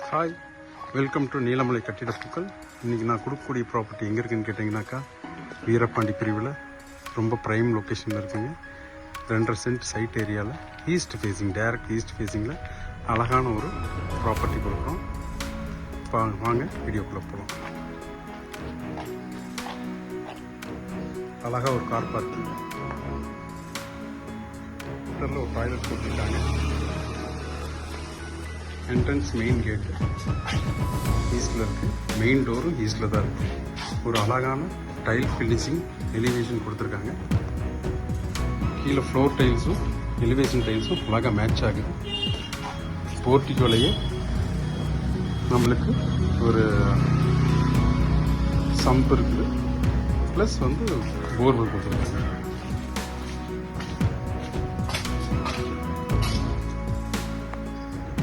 Hi, welcome to Neelamalai கட்டிடப்பூக்கள். இன்றைக்கி நான் கொடுக்கக்கூடிய ப்ராப்பர்ட்டி எங்கே இருக்குதுன்னு கேட்டிங்கனாக்கா, வீரபாண்டி பிரிவில் ரொம்ப ப்ரைம் லொக்கேஷனில் இருக்குங்க. 2.5 சென்ட் சைட் ஏரியாவில் ஈஸ்ட் ஃபேஸிங், டைரக்ட் ஈஸ்ட் ஃபேஸிங்கில் அழகான ஒரு ப்ராப்பர்ட்டி கொடுக்குறோம். வாங்க வீடியோக்குள்ளே போகலாம். அழகாக ஒரு கார் பார்க்கிங், ஒரு டாய்லெட் போட்டிருக்காங்க. என்ட்ரன்ஸ் மெயின் கேட்டு ஈஸ்டில் இருக்குது. மெயின் டோரும் ஈஸ்டில் தான் இருக்குது. ஒரு அழகான டைல் ஃபினிஷிங் எலிவேஷன் கொடுத்துருக்காங்க. கீழே ஃப்ளோர் டைல்ஸும் எலிவேஷன் டைல்ஸும் அழகாக மேட்ச் ஆகுது. போர்ட்டிகோலையே நம்மளுக்கு ஒரு சம்ப் இருக்குது, ப்ளஸ் போர்வெல் கொடுத்துருக்காங்க.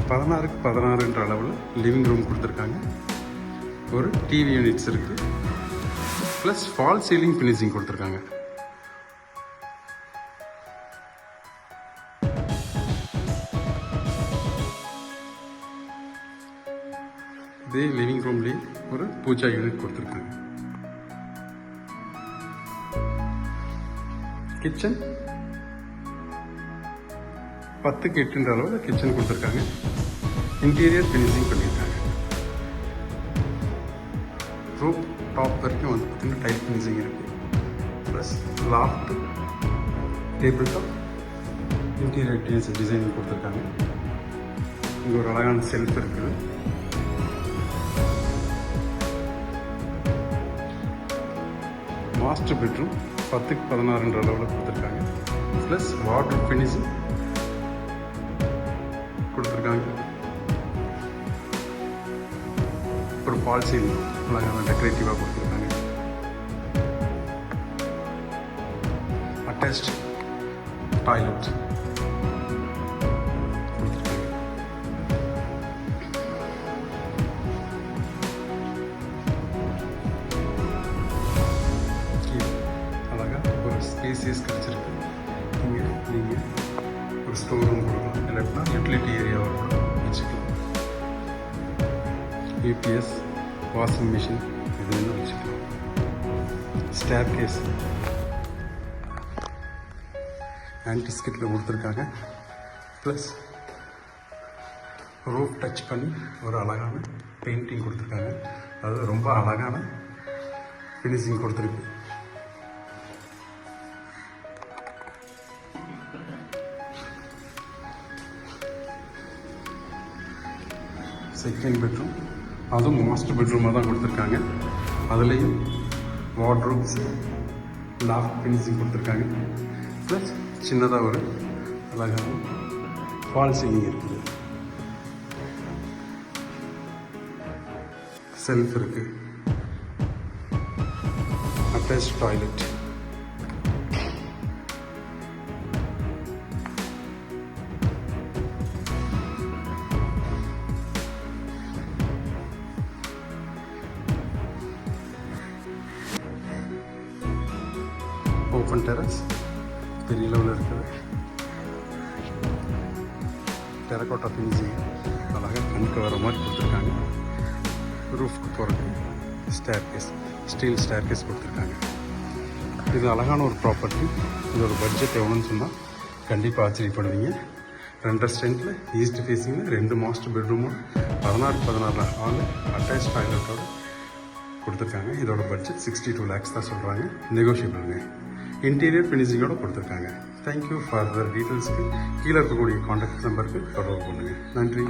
பதினாறுக்கு 16 அளவில் லிவிங் ரூம் கொடுத்துருக்காங்க. ஒரு டிவி யூனிட்ஸ் இருக்குது, ப்ளஸ் ஃபால் சீலிங் ஃபினிஷிங் கொடுத்துருக்காங்க. இதே லிவிங் ரூம்லேயே ஒரு பூஜா யூனிட் கொடுத்துருக்காங்க. கிச்சன் 10க்கு 8 அளவில் கிச்சன் கொடுத்துருக்காங்க. இன்டீரியர் ஃபினிஷிங் பண்ணியிருக்காங்க. ரூப் டாப் வரைக்கும் பார்த்தீங்கன்னா டைல் ஃபினிஷிங் இருக்குது. Plus loft, table top, interior designing கொடுத்துருக்காங்க. இங்கே ஒரு அழகான செல்ஃப் இருக்குது. மாஸ்டர் பெட்ரூம் 10க்கு 16 அளவில் கொடுத்துருக்காங்க. ப்ளஸ் வாட்டர் ஃபினிஷிங் கொடுத்துருக்காங்க. ஒரு ஃபால் சீலிங் அழகான டெக்கரேட்டிவாக கொடுத்துருக்காங்க. அட்டாச்ட் டாய்லெட் கொடுத்துருக்காங்க. அழகாக ஒரு ஸ்பேசியஸ் கிடச்சிருக்கு. இங்கே நீங்கள் ஒரு ஸ்டோர் ரூம் கொடுக்கலாம், இல்லைன்னா யூட்டிலிட்டி ஏரியாவை கூட வச்சுக்கலாம். யூபிஎஸ், வாஷிங் மிஷின் இது வேணும் வச்சுக்கலாம். ஸ்டேர் கேஸ் ஆன்டிஸ்கிட்டில் கொடுத்துருக்காங்க. ப்ளஸ் ரூஃப் டச் பண்ணி ஒரு அழகான பெயிண்டிங் கொடுத்துருக்காங்க. அது ரொம்ப அழகான ஃபினிஷிங் கொடுத்துருக்கு. செகண்ட் பெட்ரூம், அதுவும் மாஸ்டர் பெட்ரூமாக தான் கொடுத்துருக்காங்க. அதுலேயும் வார்ட்ரோப்ஸ், லாஃப்ட் ஃபினிஷிங் கொடுத்துருக்காங்க. ப்ளஸ் சின்னதாக ஒரு அழகான ஃபால் சீலிங் இருக்குது. செல்ஃப் இருக்குது. Attach toilet. ஓப்பன் டெரஸ் பெரிய லெவலில் இருக்குது. டெரக்கோட்டா ஃபினிஷிங் அழகாக கண்ணுக்கு வர மாதிரி கொடுத்துருக்காங்க. ரூஃப்க்கு போகிறதுக்கு staircase, steel staircase கொடுத்துருக்காங்க. இது அழகான ஒரு ப்ராப்பர்ட்டி. இதோட பட்ஜெட் எவ்வளோன்னு சொன்னால் கண்டிப்பாக ஆச்சரியப்படுவீங்க. 2.5 சென்ட்டில் ஈஸ்ட் ஃபேஸிங்கில் 2 மாஸ்டர் பெட்ரூமும் 16 ஹாலு அட்டாச் டாய்லெட்டோடு கொடுத்துருக்காங்க. இதோட பட்ஜெட் 62 lakhs தான் சொல்கிறாங்க. நெகோஷியபிளுங்க. இன்டீரியர் ஃபினிஷிங்கோடு கொடுத்துருக்காங்க. தேங்க்யூ. ஃபர்தர் டீட்டெயில்ஸ்க்கு கீழே இருக்கக்கூடிய கான்டாக்ட் நம்பருக்கு தொடர்பு பண்ணுங்கள். நன்றி.